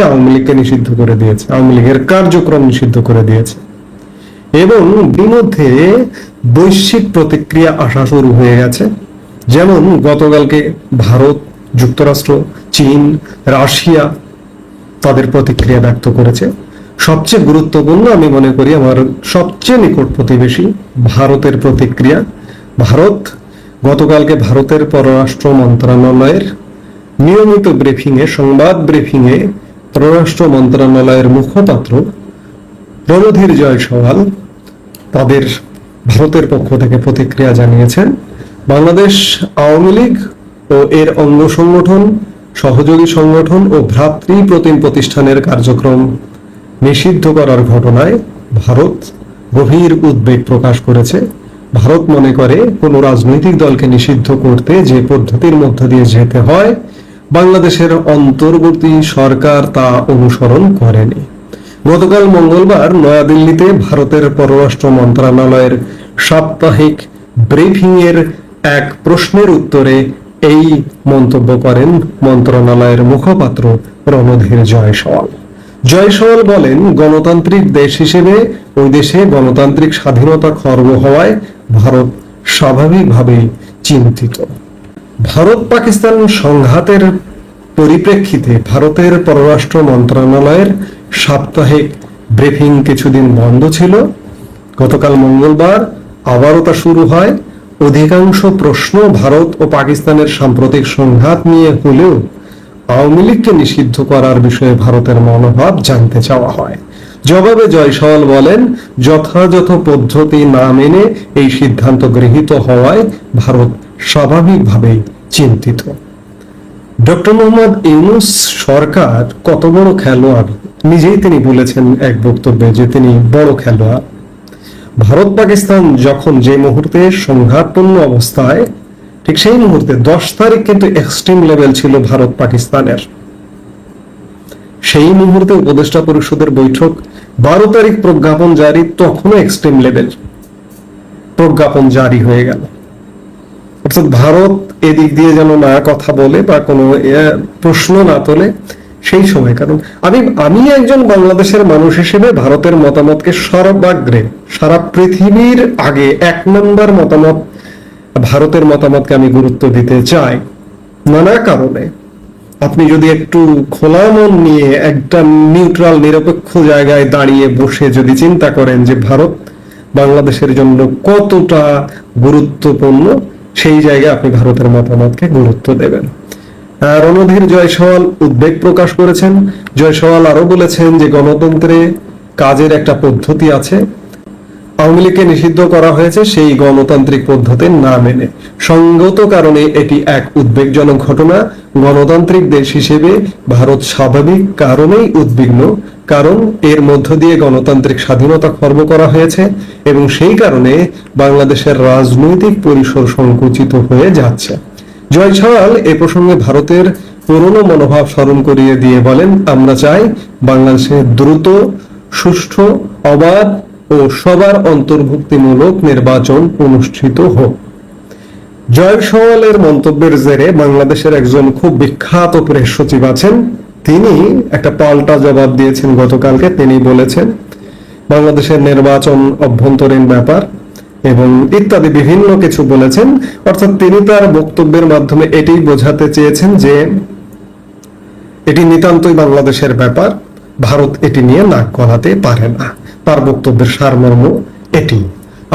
আওয়ামী লীগকে নিষিদ্ধ করে দিয়েছে, আওয়ামী লীগের কার্যক্রম নিষিদ্ধ করে দিয়েছে এবং বিরুদ্ধে বৈশ্বিক প্রতিক্রিয়া আসা শুরু হয়ে গেছে। যেমন গতকালকে ভারত, যুক্তরাষ্ট্র, চীন, রাশিয়া তাদের প্রতিক্রিয়া ব্যক্ত করেছে। সবচেয়ে গুরুত্বপূর্ণ আমি মনে করি আমার সবচেয়ে নিকট প্রতিবেশী ভারতের প্রতিক্রিয়া। ভারত গতকালকে ভারতের পররাষ্ট্র মন্ত্রণালয়ের নিয়মিত ব্রিফিংয়ে, সংবাদ ব্রিফিংয়ে পররাষ্ট্র মন্ত্রণালয়ের মুখপাত্র রণধীর জয়সওয়াল তাদের ভারতের পক্ষ থেকে প্রতিক্রিয়া জানিয়েছেন। বাংলাদেশ আওয়ামী লীগ ও এর অঙ্গ সংগঠন, সহযোগী সংগঠন ও ভ্রাতৃ প্রতিষ্ঠানের কার্যক্রম নিষিদ্ধ করার ঘটনায় ভারত গভীর উদ্বেগ প্রকাশ করেছে। ভারত মনে করে কোনো রাজনৈতিক দলকে নিষিদ্ধ করতে যে পদ্ধতির মধ্য দিয়ে যেতে হয়, বাংলাদেশের অন্তর্বর্তী সরকার তা অনুসরণ করেনি। গতকাল মঙ্গলবার নয়াদিল্লিতে ভারতের পররাষ্ট্র মন্ত্রণালয়ের সাপ্তাহিক ব্রিফিং এর এক প্রশ্নের উত্তরে এই মন্তব্য করেন মন্ত্রণালয়ের মুখপাত্র রণধীর জয়সওয়াল। জয়সওয়াল বলেন, গণতান্ত্রিক দেশ হিসেবে ওই দেশে গণতান্ত্রিক স্বাধীনতা খর্ব হওয়ায় ভারত স্বাভাবিকভাবেই চিন্তিত। ভারত পাকিস্তান সংঘাতের পরিপ্রেক্ষিতে ভারতের পররাষ্ট্র মন্ত্রণালয়ের সাপ্তাহিক ব্রিফিং কিছুদিন বন্ধ ছিল। গতকাল মঙ্গলবার আবারও তা শুরু হয়। অধিকাংশ প্রশ্ন ভারত ও পাকিস্তানের সাম্প্রতিক সংঘাত নিয়ে হলেও আওয়ামী লীগকে নিষিদ্ধ করার বিষয়ে ভারতের মনোভাব জানতে চাওয়া হয়। জবাবে জয়সওয়াল বলেন, যথাযথ পদ্ধতি না মেনে এই সিদ্ধান্ত গৃহীত হওয়ায় ভারত স্বাভাবিকভাবেই চিন্তিত। ডক্টর মোহাম্মদ ইউনূস সরকার কত বড় খেলোয়াড়, নিজেই তিনি বলেছেন এক বক্তব্যে যে তিনি বড় খেলোয়াড়। ভারত পাকিস্তান যখন যে মুহূর্তে সংঘাতপূর্ণ অবস্থায়, ঠিক সেই মুহূর্তে 10 তারিখ কিন্তু এক্সট্রিম লেভেল ছিল ভারত পাকিস্তানের। সেই মুহূর্তে উপদেষ্টা পরিষদের বৈঠক, 12 তারিখ প্রজ্ঞাপন জারি, তখনও এক্সট্রিম লেভেল প্রজ্ঞাপন জারি হয়ে গেল। অর্থাৎ ভারত এদিক দিয়ে যেন না কথা বলে বা কোনো প্রশ্ন না তোলে সেই সময়। কারণ আমি একজন বাংলাদেশের মানুষ হিসেবে ভারতের মতামতকে সর্বাগ্রে, সারা পৃথিবীর আগে 1 নম্বর মতামত, ভারতের মতামতকে আমি গুরুত্ব দিতে চাই নানা কারণে। আপনি যদি একটু খোলা মন নিয়ে একটা নিউট্রাল নিরপেক্ষ জায়গায় দাঁড়িয়ে বসে যদি চিন্তা করেন যে ভারত বাংলাদেশের জন্য কতটা গুরুত্বপূর্ণ, সেই জায়গায় আপনি ভারতের মতামতকে গুরুত্ব দেবেন। রণধীর জয়সওয়াল উদ্বেগ প্রকাশ করেছেন। জয়সওয়াল আরো বলেছেন যে গণতন্ত্রে কাজের একটা পদ্ধতি আছে, আওয়ামী লীগকে নিষিদ্ধ করা হয়েছে সেই গণতান্ত্রিক পদ্ধতি না মেনে। সঙ্গত কারণে এটি এক উদ্বেগজনক ঘটনা। গণতান্ত্রিক দেশ হিসেবে ভারত স্বাভাবিক কারণেই উদ্বিগ্ন, কারণ এর মধ্য দিয়ে গণতান্ত্রিক স্বাধীনতা খর্ব করা হয়েছে এবং সেই কারণে বাংলাদেশের রাজনৈতিক পরিসর সংকুচিত হয়ে যাচ্ছে। জয়সওয়াল এ প্রসঙ্গে ভারতের পুরনো মনোভাব স্মরণ করিয়ে দিয়ে বলেন, আমরা চাই বাংলাদেশে দ্রুত, সুষ্ঠু, অবাধ ও সবার অন্তর্ভুক্তিমূলক নির্বাচন অনুষ্ঠিত হোক। জয়সওয়ালের মন্তব্যের জেরে বাংলাদেশের একজন খুব বিখ্যাত প্রেস সচিব আছেন, তিনি একটা পাল্টা জবাব দিয়েছেন গতকালকে। তিনি বলেছেন বাংলাদেশের নির্বাচন অভ্যন্তরীণ ব্যাপার এবং ইত্যাদি বিভিন্ন কিছু বলেছেন। অর্থাৎ তিনি তার বক্তব্যের মাধ্যমে এটাই বোঝাতে চেয়েছেন যে এটি নিতান্তই বাংলাদেশের ব্যাপার, ভারত এটি নিয়ে নাক গলাতে পারে না। তার বক্তব্যের সারমর্ম এটি।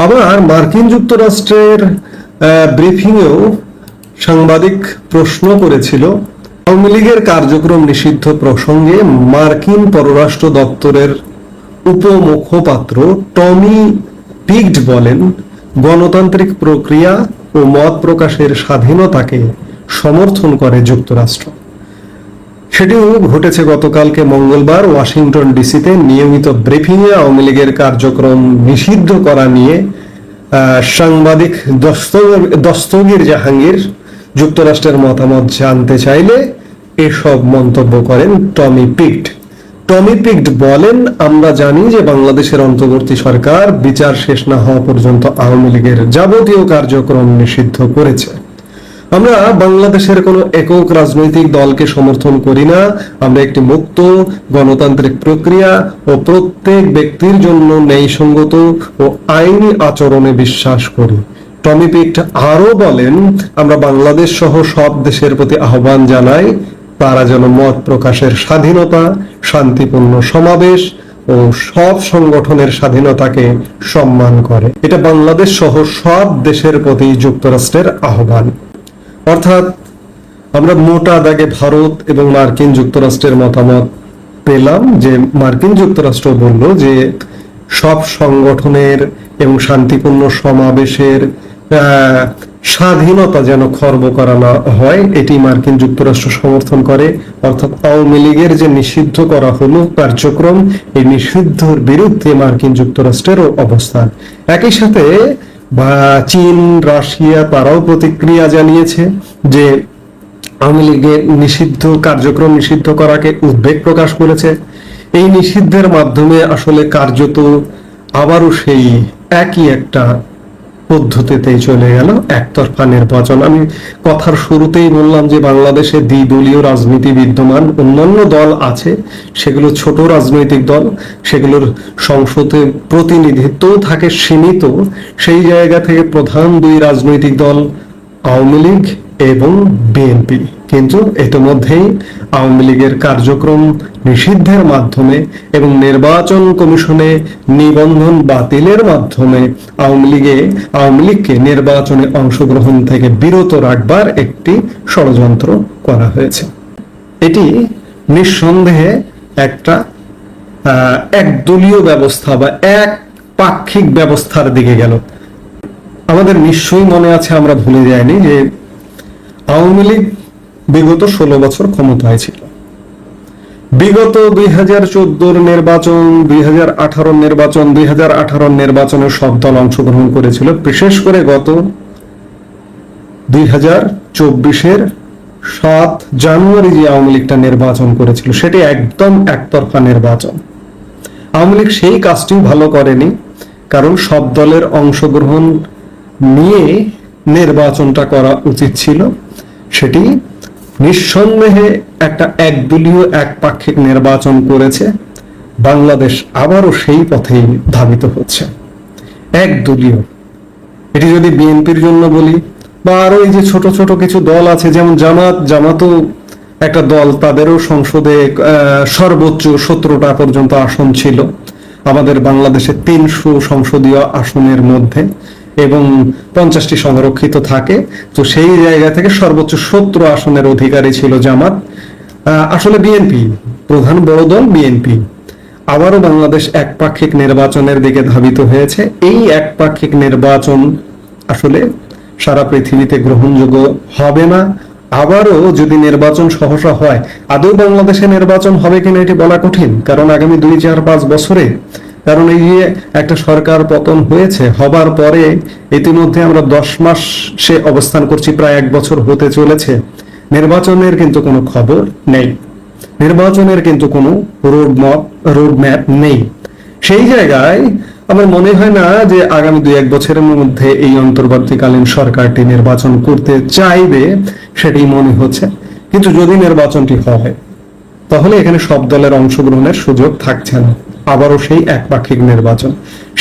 আবার মার্কিন যুক্তরাষ্ট্রের ব্রিফিংয়েও সাংবাদিক প্রশ্ন করেছিল আওয়ামী লীগের কার্যক্রম নিষিদ্ধ প্রসঙ্গে মার্কিন পররাষ্ট্র দপ্তরের উপমুখপাত্র টমি পিগড বলেন, গণতান্ত্রিক প্রক্রিয়া ও মত প্রকাশের স্বাধীনতাকে সমর্থন করে যুক্তরাষ্ট্র। সেটিও ঘটেছে গতকালকে মঙ্গলবার ওয়াশিংটন ডিসিতে নিয়মিত ব্রিফিংয়ে আওয়ামী লীগের কার্যক্রম নিষিদ্ধ করা নিয়ে সাংবাদিক দস্তগীর জাহাঙ্গীর যুক্তরাষ্ট্রের মতামত জানতে চাইলে এসব মন্তব্য করেন টমি পিগড। টমি পিগড বলেন, আমরা জানি যে বাংলাদেশের অন্তর্বর্তী সরকার বিচার শেষ না হওয়া পর্যন্ত আওয়ামী লীগের যাবতীয় কার্যক্রম নিষিদ্ধ করেছে। আমরা বাংলাদেশের কোনো একক রাজনৈতিক দলকে সমর্থন করি না। আমরা একটি মুক্ত গণতান্ত্রিক প্রক্রিয়া ও প্রত্যেক ব্যক্তির জন্য ন্যায়সঙ্গত ও আইনি আচরণে বিশ্বাস করি। টমি পিট আরো বলেন, আমরা বাংলাদেশ সহ সব দেশের প্রতি আহ্বান জানাই তারা যেন মত প্রকাশের স্বাধীনতা, শান্তিপূর্ণ সমাবেশ ও সব সংগঠনের স্বাধীনতাকে সম্মান করে। এটা বাংলাদেশ সহ সব দেশের প্রতি যুক্তরাষ্ট্রের আহ্বান। অর্থাৎ আমরা মোটা দাগে ভারত এবং মার্কিন যুক্তরাষ্ট্রের মতামত পেলাম যে মার্কিন যুক্তরাষ্ট্র বলল যে সব সংগঠনের এবং শান্তিপূর্ণ সমাবেশের স্বাধীনতা যেন খর্ব করা না হয়, এটি মার্কিন যুক্তরাষ্ট্র সমর্থন করে। অর্থাৎ আওয়ামী লীগের যে নিষিদ্ধ করা হলো কার্যক্রম, এই নিষিদ্ধর বিরুদ্ধে মার্কিন যুক্তরাষ্ট্রেরও অবস্থান। একই সাথে চীন, রাশিয়া তারাও প্রতিক্রিয়া জানিয়েছে যে আওয়ামী লীগের নিষিদ্ধ কার্যক্রম নিষিদ্ধ করাকে উদ্বেগ প্রকাশ করেছে। এই নিষিদ্ধের মাধ্যমে আসলে কার্যত আবারও সেই একই একটা পদ্ধতিতে চলে গেল, একতরফা নির্বাচন। আমি কথার শুরুতেই বললাম যে বাংলাদেশে দ্বিদলীয় রাজনীতি বিদ্যমান, অন্যান্য দল আছে, সেগুলো ছোট রাজনৈতিক দল, সেগুলোর সংসদে প্রতিনিধিত্ব থাকে সীমিত। সেই জায়গা থেকে প্রধান দুই রাজনৈতিক দল আওয়ামী লীগ এবং বিএনপি। কিন্তু ইতিমধ্যেই আওয়ামী লীগের কার্যক্রম নিষিদ্ধের মাধ্যমে এবং নির্বাচন কমিশনে নিবন্ধন বাতিলের মাধ্যমে আওয়ামী লীগকে নির্বাচনে অংশগ্রহণ থেকে বিরত রাখবার একটি ষড়যন্ত্র করা হয়েছে। এটি নিঃসন্দেহে একটা একদলীয় ব্যবস্থা বা এক পাক্ষিক ব্যবস্থার দিকে গেল। আমাদের নিশ্চয়ই মনে আছে, আমরা ভুলে যাইনি যে আওয়ামী লীগ বিগত 16 বছর ক্ষমতায় ছিল। বিগত 2014 নির্বাচন, 2018 নির্বাচন, 2018 নির্বাচনে সব দল অংশগ্রহণ করেছিল। বিশেষ করে গত 2024-এর 7 জানুয়ারি যে আওয়ামী লীগটা নির্বাচন করেছিল, সেটি একদম একতরফা নির্বাচন। আওয়ামী লীগ সেই কাজটি ভালো করেনি, কারণ সব দলের অংশগ্রহণ নিয়ে নির্বাচনটা করা উচিত ছিল। সেটি নিঃসন্দেহে একটা একদলীয় একপাক্ষিক নির্বাচন করেছে। বাংলাদেশ আবারও সেই পথেই ধাবিত হচ্ছে, একদলীয়। এটি যদি বিএনপির জন্য বলি বা আরো এই যে ছোট ছোট কিছু দল আছে, যেমন জামাতও একটা দল, তাদেরও সংসদে সর্বোচ্চ 17টা পর্যন্ত আসন ছিল আমাদের বাংলাদেশে 300 সংসদীয় আসনের মধ্যে, এবং 50টি সংরক্ষিত থাকে। তো সেই জায়গা থেকে সর্বোচ্চ 17 আসনের অধিকারী ছিল জামাত। আসলে বিএনপি প্রধান বড় দল, বিএনপি আবারও বাংলাদেশ একপাক্ষিক নির্বাচনের দিকে ধাবিত হয়েছে। এই একপাক্ষিক নির্বাচন আসলে সারা পৃথিবীতে গ্রহণযোগ্য হবে না। আবারও যদি নির্বাচন সহসা হয়, আদৌ বাংলাদেশে নির্বাচন হবে কিনা এটি বলা কঠিন, কারণ আগামী 2, 4, 5 বছরে, কারণ এই যে একটা সরকার পতন হয়েছে, হবার পরে ইতিমধ্যে আমরা 10 মাস সে অবস্থান করছি, প্রায় 1 বছর হতে চলেছে। নির্বাচনের কিন্তু কোনো খবর নেই, নির্বাচনের কিন্তু কোনো রোড ম্যাপ নেই। সেই জায়গায় আমার মনে হয় না যে আগামী 2-1 বছরের মধ্যে এই অন্তর্বর্তীকালীন সরকারটি নির্বাচন করতে চাইবে, সেটাই মনে হচ্ছে। কিন্তু যদি নির্বাচনটি হয়, তাহলে এখানে সব দলের অংশগ্রহণের সুযোগ থাকছে না। আবারও সেই একপাক্ষিক নির্বাচন,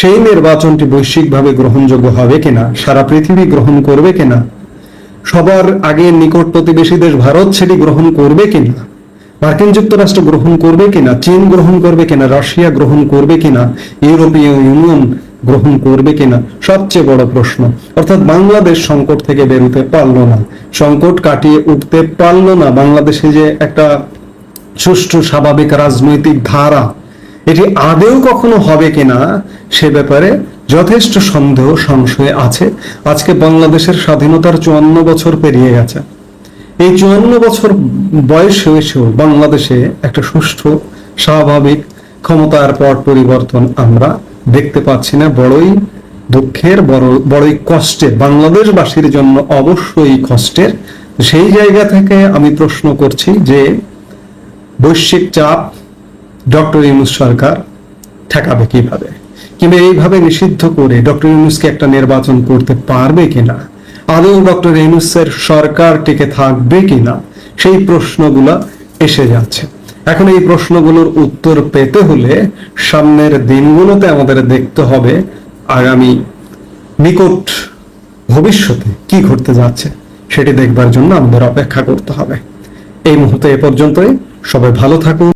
সেই নির্বাচনটি বৈশ্বিকভাবে গ্রহণযোগ্য হবে কিনা, সারা পৃথিবী গ্রহণ করবে কিনা, সবার আগে নিকট প্রতিবেশী দেশ ভারত সেটি গ্রহণ করবে কিনা, মার্কিন যুক্তরাষ্ট্র গ্রহণ করবে কিনা, চীন গ্রহণ করবে কিনা, রাশিয়া গ্রহণ করবে কিনা, ইউরোপীয় ইউনিয়ন গ্রহণ করবে কিনা, সবচেয়ে বড় প্রশ্ন। অর্থাৎ বাংলাদেশ সংকট থেকে বেরোতে পারলো না, সংকট কাটিয়ে উঠতে পারলো না। বাংলাদেশে যে একটা সুষ্ঠু স্বাভাবিক রাজনৈতিক ধারা, এটি আদেও কখনো হবে কিনা সে ব্যাপারে যথেষ্ট সন্দেহ সংশয় আছে। আজকে বাংলাদেশের স্বাধীনতার 54 বছর পেরিয়ে গেছে। এই 54 বছর বয়স হয়েছেও বাংলাদেশে একটা সুষ্ঠু স্বাভাবিক ক্ষমতার পট পরিবর্তন আমরা দেখতে পাচ্ছি না। বড়ই দুঃখের, বড়ই কষ্টের, বাংলাদেশবাসীর জন্য অবশ্যই কষ্টের। সেই জায়গা থেকে আমি প্রশ্ন করছি যে বৈশ্বিক চাপ ডক্টর ইউনূস সরকার ঠেকাবে কিভাবে, কিংবা এইভাবে নিষিদ্ধ করে ডক্টর ইউনূসকে একটা নির্বাচন করতে পারবে কিনা। আদৌ ডক্টর ইউনূসের সরকার টিকে থাকবে কিনা, সেই প্রশ্নগুলো এসে যাচ্ছে। এখন এই প্রশ্নগুলোর উত্তর পেতে হলে সামনের দিনগুলোতে আমাদের দেখতে হবে আগামী নিকট ভবিষ্যতে কি ঘটতে যাচ্ছে, সেটি দেখবার জন্য আমাদের অপেক্ষা করতে হবে। এই মুহূর্তে এ পর্যন্তই। সবাই ভালো থাকুন।